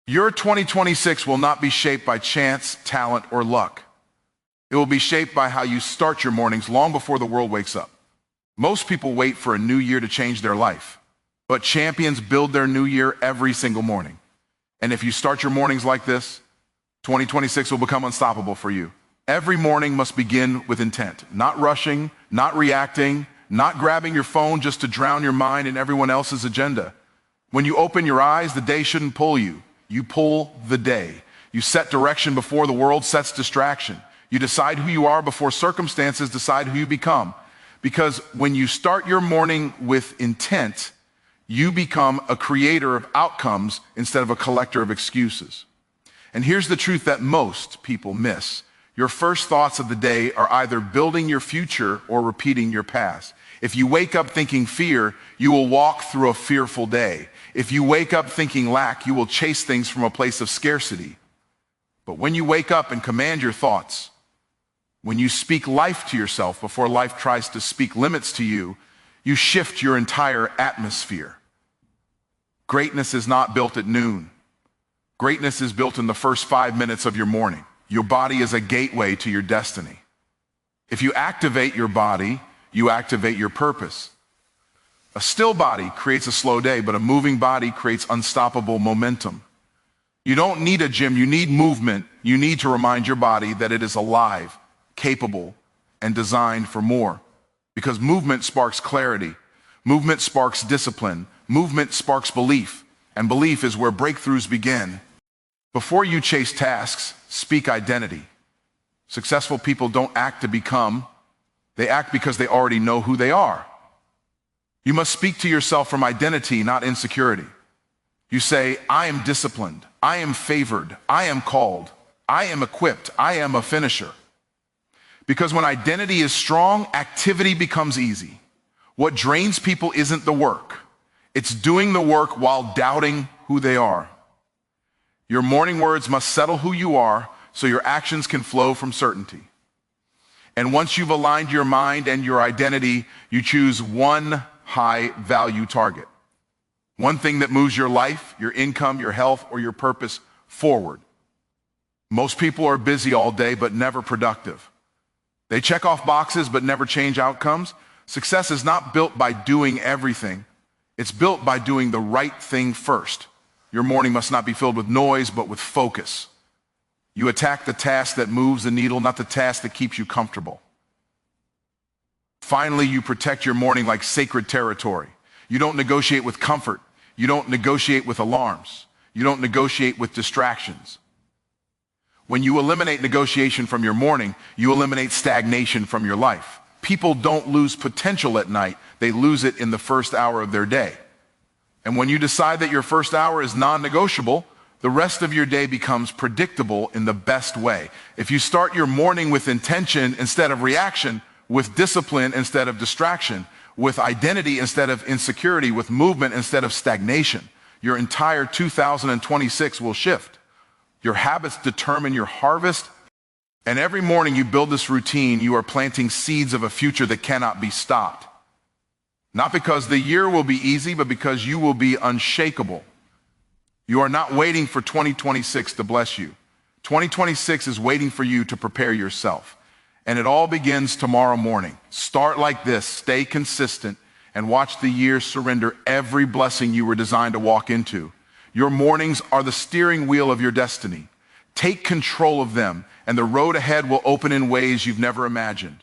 Your 2026 will not be shaped by chance, talent, or luck. It will be shaped by how you start your mornings long before the world wakes up. Most people wait for a new year to change their life, but champions build their new year every single morning. And if you start your mornings like this, 2026 will become unstoppable for you. Every morning must begin with intent, not rushing, not reacting, not grabbing your phone just to drown your mind in everyone else's agenda. When you open your eyes, the day shouldn't pull you. You pull the day. You set direction before the world sets distraction. You decide who you are before circumstances decide who you become. Because when you start your morning with intent, you become a creator of outcomes instead of a collector of excuses. And here's the truth that most people miss. Your first thoughts of the day are either building your future or repeating your past. If you wake up thinking fear, you will walk through a fearful day. If you wake up thinking lack, you will chase things from a place of scarcity. But when you wake up and command your thoughts, when you speak life to yourself before life tries to speak limits to you, you shift your entire atmosphere. Greatness is not built at noon. Greatness is built in the first 5 minutes of your morning. Your body is a gateway to your destiny. If you activate your body, you activate your purpose. A still body creates a slow day, but a moving body creates unstoppable momentum. You don't need a gym, you need movement. You need to remind your body that it is alive, capable, and designed for more. Because movement sparks clarity, movement sparks discipline, movement sparks belief, and belief is where breakthroughs begin. Before you chase tasks, speak identity. Successful people don't act to become, they act because they already know who they are. You must speak to yourself from identity, not insecurity. You say, I am disciplined, I am favored, I am called, I am equipped, I am a finisher. Because when identity is strong, activity becomes easy. What drains people isn't the work. It's doing the work while doubting who they are. Your morning words must settle who you are so your actions can flow from certainty. And once you've aligned your mind and your identity, you choose one high-value target. One thing that moves your life, your income, your health, or your purpose forward. Most people are busy all day but never productive. They check off boxes but never change outcomes. Success is not built by doing everything. It's built by doing the right thing first. Your morning must not be filled with noise but with focus. You attack the task that moves the needle, not the task that keeps you comfortable. Finally, you protect your morning like sacred territory. You don't negotiate with comfort. You don't negotiate with alarms. You don't negotiate with distractions. When you eliminate negotiation from your morning, you eliminate stagnation from your life. People don't lose potential at night. They lose it in the first hour of their day. And when you decide that your first hour is non-negotiable, the rest of your day becomes predictable in the best way. If you start your morning with intention instead of reaction, with discipline instead of distraction, with identity instead of insecurity, with movement instead of stagnation, your entire 2026 will shift. Your habits determine your harvest, and every morning you build this routine, you are planting seeds of a future that cannot be stopped. Not because the year will be easy, but because you will be unshakable. You are not waiting for 2026 to bless you. 2026 is waiting for you to prepare yourself. And it all begins tomorrow morning. Start like this, stay consistent, and watch the year surrender every blessing you were designed to walk into. Your mornings are the steering wheel of your destiny. Take control of them, and the road ahead will open in ways you've never imagined.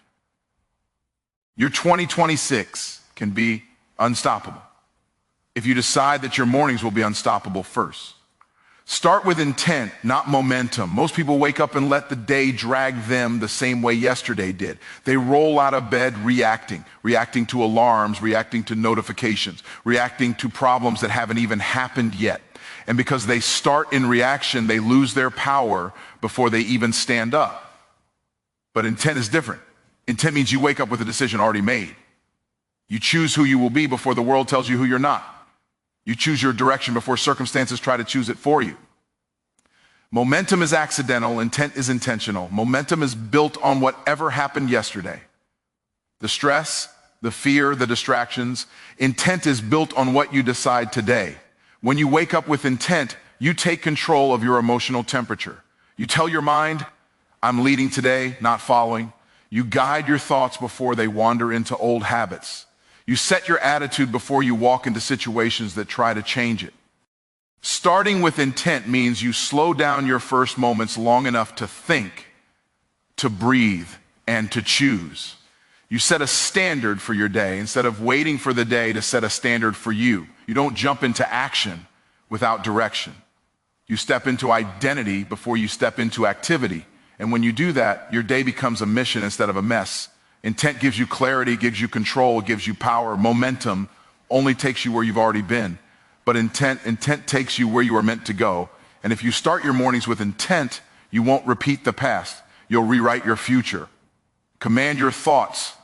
Your 2026 can be unstoppable if you decide that your mornings will be unstoppable first. Start with intent, not momentum. Most people wake up and let the day drag them the same way yesterday did. They roll out of bed reacting to alarms, reacting to notifications, reacting to problems that haven't even happened yet. And because they start in reaction, they lose their power before they even stand up. But intent is different. Intent means you wake up with a decision already made. You choose who you will be before the world tells you who you're not. You choose your direction before circumstances try to choose it for you. Momentum is accidental, intent is intentional. Momentum is built on whatever happened yesterday. The stress, the fear, the distractions. Intent is built on what you decide today. When you wake up with intent, you take control of your emotional temperature. You tell your mind, I'm leading today, not following. You guide your thoughts before they wander into old habits. You set your attitude before you walk into situations that try to change it. Starting with intent means you slow down your first moments long enough to think, to breathe, and to choose. You set a standard for your day instead of waiting for the day to set a standard for you. You don't jump into action without direction. You step into identity before you step into activity. And when you do that, your day becomes a mission instead of a mess. Intent gives you clarity, gives you control, gives you power. Momentum only takes you where you've already been. But intent takes you where you are meant to go. And if you start your mornings with intent, you won't repeat the past. You'll rewrite your future. Command your thoughts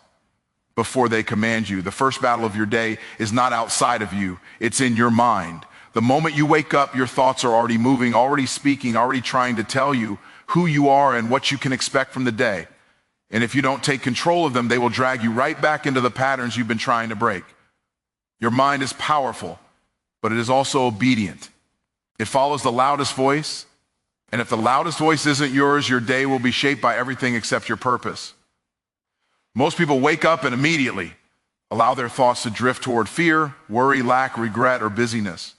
before they command you. The first battle of your day is not outside of you. It's in your mind. The moment you wake up, your thoughts are already moving, already speaking, already trying to tell you who you are and what you can expect from the day. And if you don't take control of them, they will drag you right back into the patterns you've been trying to break. Your mind is powerful, but it is also obedient. It follows the loudest voice. And if the loudest voice isn't yours, your day will be shaped by everything except your purpose. Most people wake up and immediately allow their thoughts to drift toward fear, worry, lack, regret, or busyness.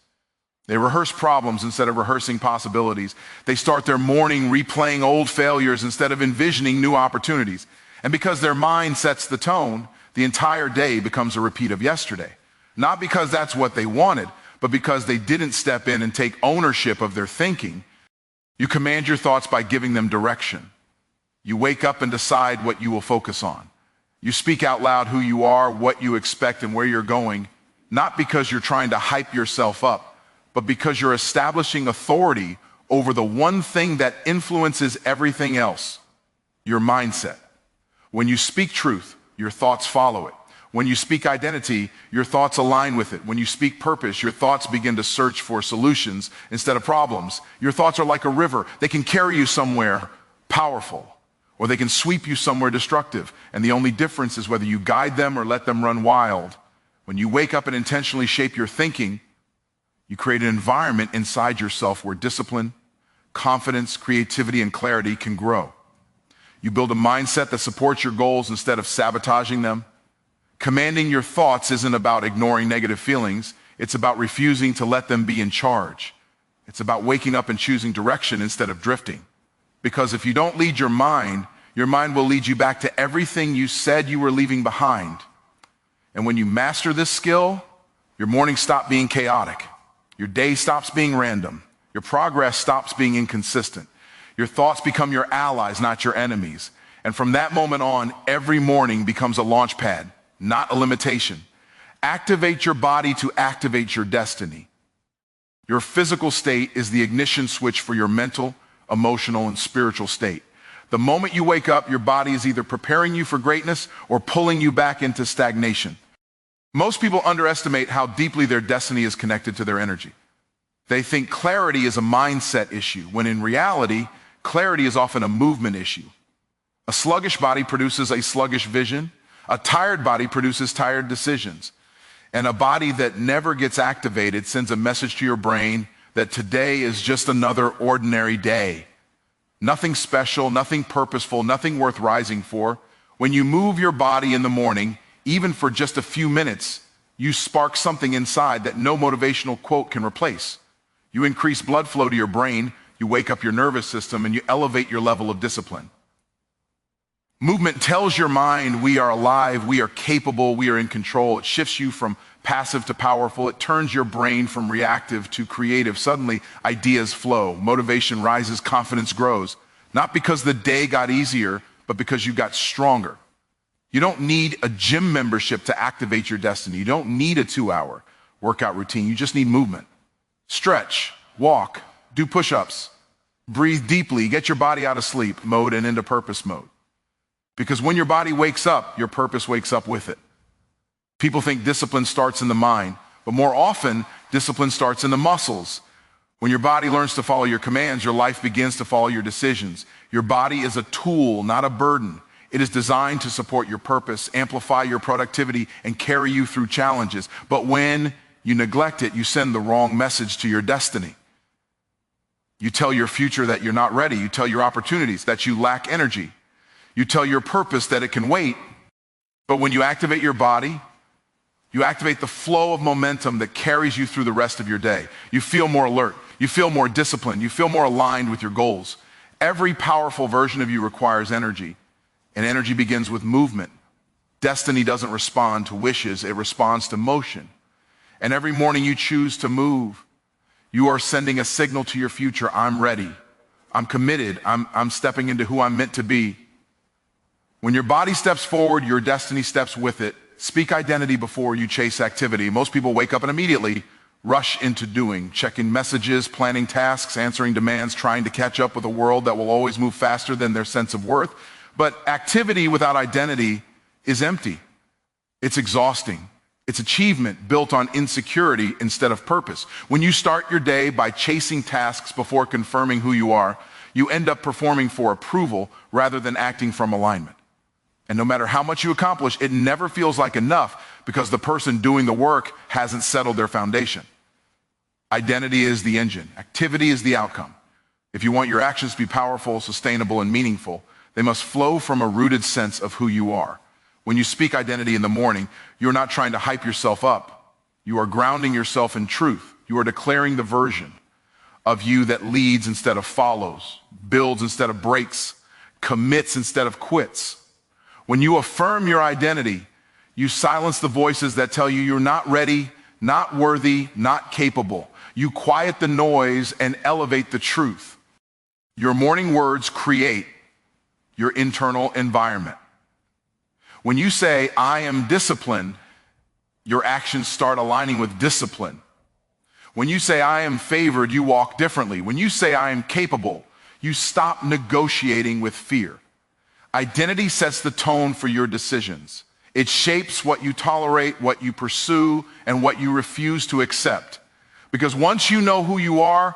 They rehearse problems instead of rehearsing possibilities. They start their morning replaying old failures instead of envisioning new opportunities. And because their mind sets the tone, the entire day becomes a repeat of yesterday. Not because that's what they wanted, but because they didn't step in and take ownership of their thinking. You command your thoughts by giving them direction. You wake up and decide what you will focus on. You speak out loud who you are, what you expect, and where you're going, not because you're trying to hype yourself up, but because you're establishing authority over the one thing that influences everything else, your mindset. When you speak truth, your thoughts follow it. When you speak identity, your thoughts align with it. When you speak purpose, your thoughts begin to search for solutions instead of problems. Your thoughts are like a river. They can carry you somewhere powerful, or they can sweep you somewhere destructive. And the only difference is whether you guide them or let them run wild. When you wake up and intentionally shape your thinking, you create an environment inside yourself where discipline, confidence, creativity, and clarity can grow. You build a mindset that supports your goals instead of sabotaging them. Commanding your thoughts isn't about ignoring negative feelings. It's about refusing to let them be in charge. It's about waking up and choosing direction instead of drifting. Because if you don't lead your mind will lead you back to everything you said you were leaving behind. And when you master this skill, your mornings stop being chaotic. Your day stops being random. Your progress stops being inconsistent. Your thoughts become your allies, not your enemies. And from that moment on, every morning becomes a launch pad, not a limitation. Activate your body to activate your destiny. Your physical state is the ignition switch for your mental, emotional, and spiritual state. The moment you wake up, your body is either preparing you for greatness or pulling you back into stagnation. Most people underestimate how deeply their destiny is connected to their energy. They think clarity is a mindset issue, when in reality, clarity is often a movement issue. A sluggish body produces a sluggish vision. A tired body produces tired decisions. And a body that never gets activated sends a message to your brain that today is just another ordinary day. Nothing special, nothing purposeful, nothing worth rising for. When you move your body in the morning, even for just a few minutes, you spark something inside that no motivational quote can replace. You increase blood flow to your brain, you wake up your nervous system, and you elevate your level of discipline. Movement tells your mind we are alive, we are capable, we are in control. It shifts you from passive to powerful. It turns your brain from reactive to creative. Suddenly, ideas flow, motivation rises, confidence grows. Not because the day got easier, but because you got stronger. You don't need a gym membership to activate your destiny. You don't need a 2-hour workout routine. You just need movement. Stretch, walk, do push-ups, breathe deeply, get your body out of sleep mode and into purpose mode. Because when your body wakes up, your purpose wakes up with it. People think discipline starts in the mind, but more often, discipline starts in the muscles. When your body learns to follow your commands, your life begins to follow your decisions. Your body is a tool, not a burden. It is designed to support your purpose, amplify your productivity, and carry you through challenges. But when you neglect it, you send the wrong message to your destiny. You tell your future that you're not ready. You tell your opportunities that you lack energy. You tell your purpose that it can wait. But when you activate your body, you activate the flow of momentum that carries you through the rest of your day. You feel more alert. You feel more disciplined. You feel more aligned with your goals. Every powerful version of you requires energy, and energy begins with movement. Destiny doesn't respond to wishes, it responds to motion. And every morning you choose to move, you are sending a signal to your future: I'm ready, I'm committed, I'm stepping into who I'm meant to be. When your body steps forward, your destiny steps with it. Speak identity before you chase activity. Most people wake up and immediately rush into doing, checking messages, planning tasks, answering demands, trying to catch up with a world that will always move faster than their sense of worth. But activity without identity is empty. It's exhausting. It's achievement built on insecurity instead of purpose. When you start your day by chasing tasks before confirming who you are, you end up performing for approval rather than acting from alignment. And no matter how much you accomplish, it never feels like enough because the person doing the work hasn't settled their foundation. Identity is the engine. Activity is the outcome. If you want your actions to be powerful, sustainable, and meaningful, they must flow from a rooted sense of who you are. When you speak identity in the morning, you're not trying to hype yourself up. You are grounding yourself in truth. You are declaring the version of you that leads instead of follows, builds instead of breaks, commits instead of quits. When you affirm your identity, you silence the voices that tell you you're not ready, not worthy, not capable. You quiet the noise and elevate the truth. Your morning words create your internal environment. When you say, I am disciplined, your actions start aligning with discipline. When you say, I am favored, you walk differently. When you say, I am capable, you stop negotiating with fear. Identity sets the tone for your decisions. It shapes what you tolerate, what you pursue, and what you refuse to accept. Because once you know who you are,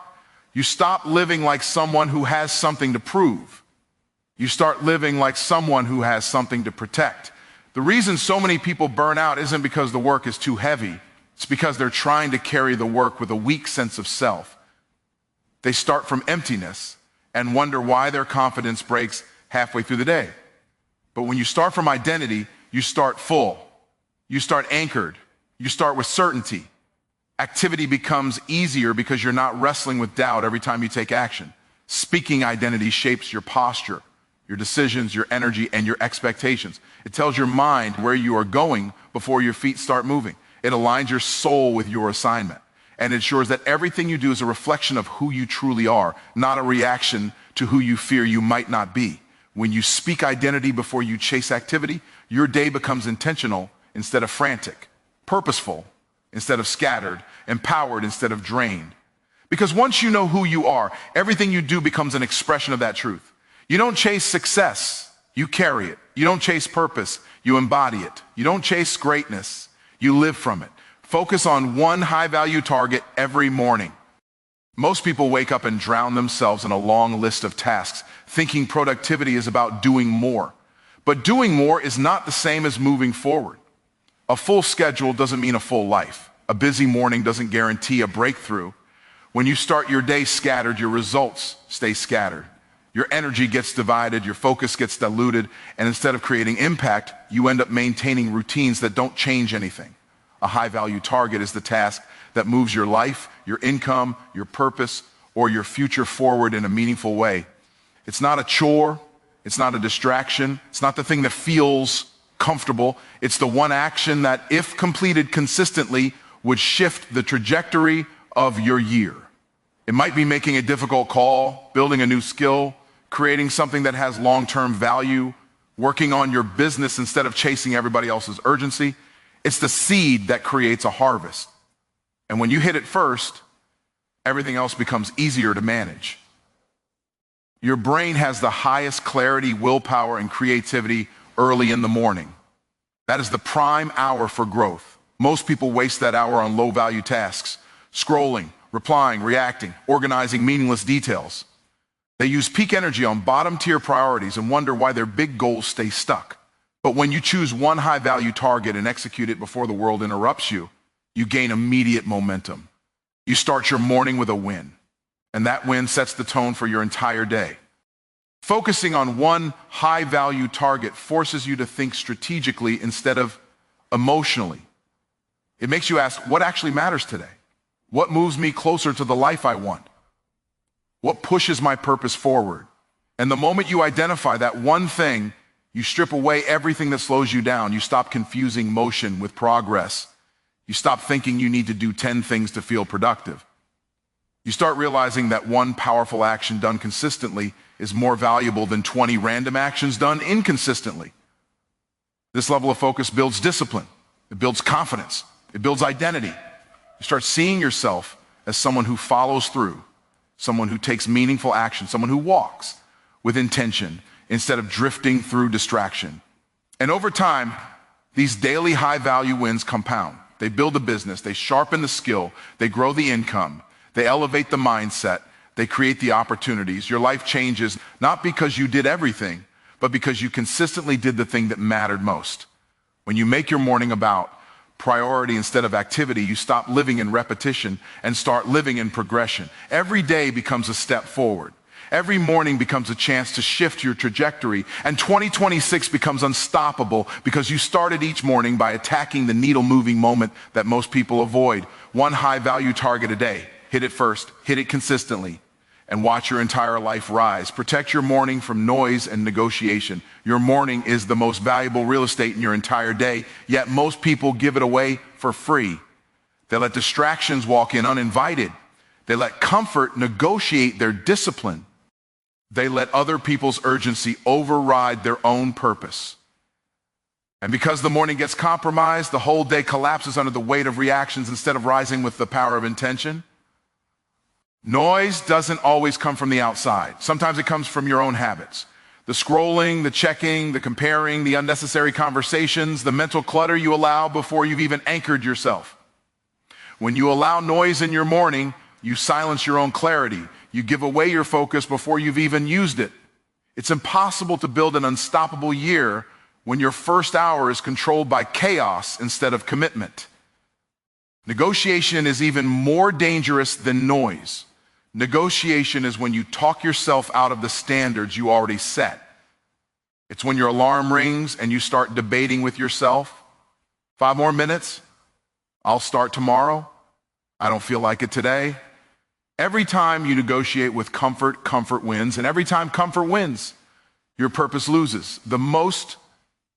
you stop living like someone who has something to prove. You start living like someone who has something to protect. The reason so many people burn out isn't because the work is too heavy. It's because they're trying to carry the work with a weak sense of self. They start from emptiness and wonder why their confidence breaks halfway through the day. But when you start from identity, you start full. You start anchored. You start with certainty. Activity becomes easier because you're not wrestling with doubt every time you take action. Speaking identity shapes your posture, your decisions, your energy, and your expectations. It tells your mind where you are going before your feet start moving. It aligns your soul with your assignment and ensures that everything you do is a reflection of who you truly are, not a reaction to who you fear you might not be. When you speak identity before you chase activity, your day becomes intentional instead of frantic, purposeful instead of scattered, empowered instead of drained. Because once you know who you are, everything you do becomes an expression of that truth. You don't chase success, you carry it. You don't chase purpose, you embody it. You don't chase greatness, you live from it. Focus on one high-value target every morning. Most people wake up and drown themselves in a long list of tasks, thinking productivity is about doing more. But doing more is not the same as moving forward. A full schedule doesn't mean a full life. A busy morning doesn't guarantee a breakthrough. When you start your day scattered, your results stay scattered. Your energy gets divided, your focus gets diluted, and instead of creating impact, you end up maintaining routines that don't change anything. A high-value target is the task that moves your life, your income, your purpose, or your future forward in a meaningful way. It's not a chore. It's not a distraction. It's not the thing that feels comfortable. It's the one action that, if completed consistently, would shift the trajectory of your year. It might be making a difficult call, building a new skill, creating something that has long-term value, working on your business instead of chasing everybody else's urgency. It's the seed that creates a harvest. And when you hit it first, everything else becomes easier to manage. Your brain has the highest clarity, willpower, and creativity early in the morning. That is the prime hour for growth. Most people waste that hour on low-value tasks, scrolling, replying, reacting, organizing meaningless details. They use peak energy on bottom-tier priorities and wonder why their big goals stay stuck. But when you choose one high-value target and execute it before the world interrupts you, you gain immediate momentum. You start your morning with a win. and that win sets the tone for your entire day. Focusing on one high-value target forces you to think strategically instead of emotionally. It makes you ask, what actually matters today? What moves me closer to the life I want? What pushes my purpose forward? And the moment you identify that one thing, you strip away everything that slows you down. You stop confusing motion with progress. You stop thinking you need to do 10 things to feel productive. You start realizing that one powerful action done consistently is more valuable than 20 random actions done inconsistently. This level of focus builds discipline. It builds confidence. It builds identity. You start seeing yourself as someone who follows through, someone who takes meaningful action, someone who walks with intention instead of drifting through distraction. And over time, these daily high-value wins compound. They build a business, they sharpen the skill, they grow the income, they elevate the mindset, they create the opportunities. Your life changes not because you did everything, but because you consistently did the thing that mattered most. When you make your morning about priority instead of activity, you stop living in repetition and start living in progression. Every day becomes a step forward. Every morning becomes a chance to shift your trajectory, and 2026 becomes unstoppable because you started each morning by attacking the needle-moving moment that most people avoid. One high-value target a day. Hit it first, hit it consistently, and watch your entire life rise. Protect your morning from noise and negotiation. Your morning is the most valuable real estate in your entire day, yet most people give it away for free. They let distractions walk in uninvited. They let comfort negotiate their discipline. They let other people's urgency override their own purpose. And because the morning gets compromised, the whole day collapses under the weight of reactions instead of rising with the power of intention. Noise doesn't always come from the outside. Sometimes it comes from your own habits. The scrolling, the checking, the comparing, the unnecessary conversations, the mental clutter you allow before you've even anchored yourself. When you allow noise in your morning, you silence your own clarity. You give away your focus before you've even used it. It's impossible to build an unstoppable year when your first hour is controlled by chaos instead of commitment. Negotiation is even more dangerous than noise. Negotiation is when you talk yourself out of the standards you already set. It's when your alarm rings and you start debating with yourself. 5 more minutes? I'll start tomorrow. I don't feel like it today. Every time you negotiate with comfort, comfort wins. And every time comfort wins, your purpose loses. The most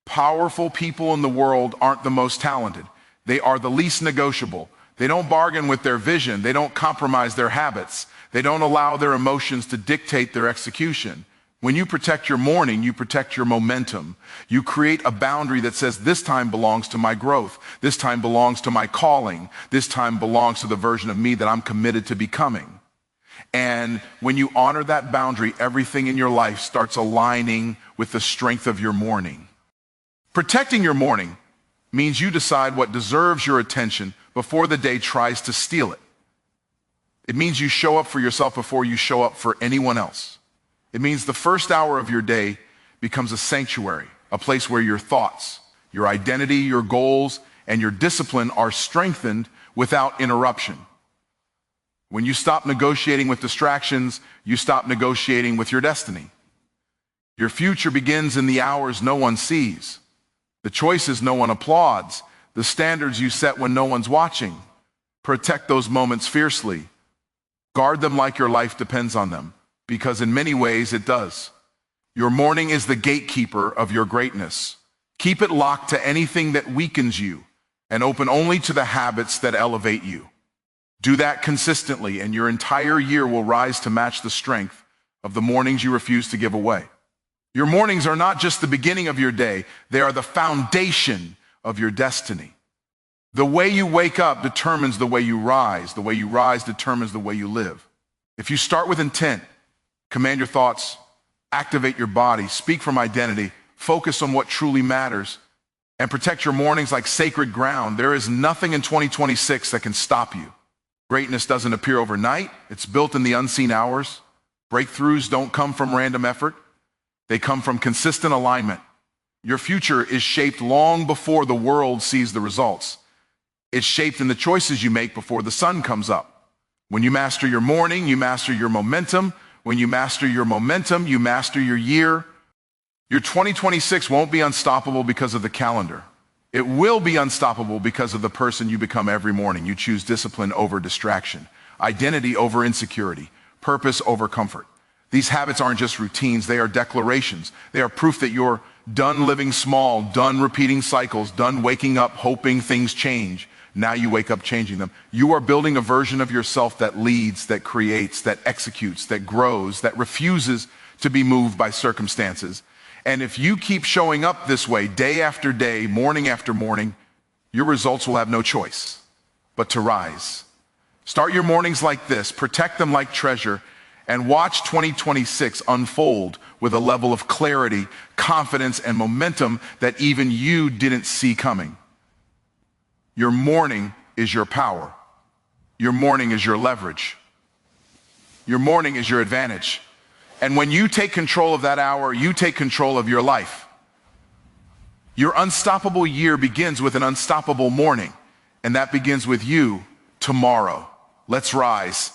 powerful people in the world aren't the most talented. They are the least negotiable. They don't bargain with their vision. They don't compromise their habits. They don't allow their emotions to dictate their execution. When you protect your morning, you protect your momentum. You create a boundary that says, this time belongs to my growth. This time belongs to my calling. This time belongs to the version of me that I'm committed to becoming. And when you honor that boundary, everything in your life starts aligning with the strength of your morning. Protecting your morning means you decide what deserves your attention before the day tries to steal it. It means you show up for yourself before you show up for anyone else. It means the first hour of your day becomes a sanctuary, a place where your thoughts, your identity, your goals, and your discipline are strengthened without interruption. When you stop negotiating with distractions, you stop negotiating with your destiny. Your future begins in the hours no one sees, the choices no one applauds, the standards you set when no one's watching. Protect those moments fiercely. Guard them like your life depends on them, because in many ways it does. Your morning is the gatekeeper of your greatness. Keep it locked to anything that weakens you and open only to the habits that elevate you. Do that consistently, and your entire year will rise to match the strength of the mornings you refuse to give away. Your mornings are not just the beginning of your day, they are the foundation of your destiny. The way you wake up determines the way you rise. The way you rise determines the way you live. If you start with intent, command your thoughts, activate your body, speak from identity, focus on what truly matters, and protect your mornings like sacred ground, there is nothing in 2026 that can stop you. Greatness doesn't appear overnight. It's built in the unseen hours. Breakthroughs don't come from random effort. They come from consistent alignment. Your future is shaped long before the world sees the results. It's shaped in the choices you make before the sun comes up. When you master your morning, you master your momentum. When you master your momentum, you master your year. Your 2026 won't be unstoppable because of the calendar. It will be unstoppable because of the person you become every morning. You choose discipline over distraction, identity over insecurity, purpose over comfort. These habits aren't just routines, they are declarations. They are proof that you're done living small, done repeating cycles, done waking up hoping things change. Now you wake up changing them. You are building a version of yourself that leads, that creates, that executes, that grows, that refuses to be moved by circumstances. And if you keep showing up this way day after day, morning after morning, your results will have no choice but to rise. Start your mornings like this, protect them like treasure, and watch 2026 unfold with a level of clarity, confidence, and momentum that even you didn't see coming. Your morning is your power. Your morning is your leverage. Your morning is your advantage. And when you take control of that hour, you take control of your life. Your unstoppable year begins with an unstoppable morning, and that begins with you tomorrow. Let's rise.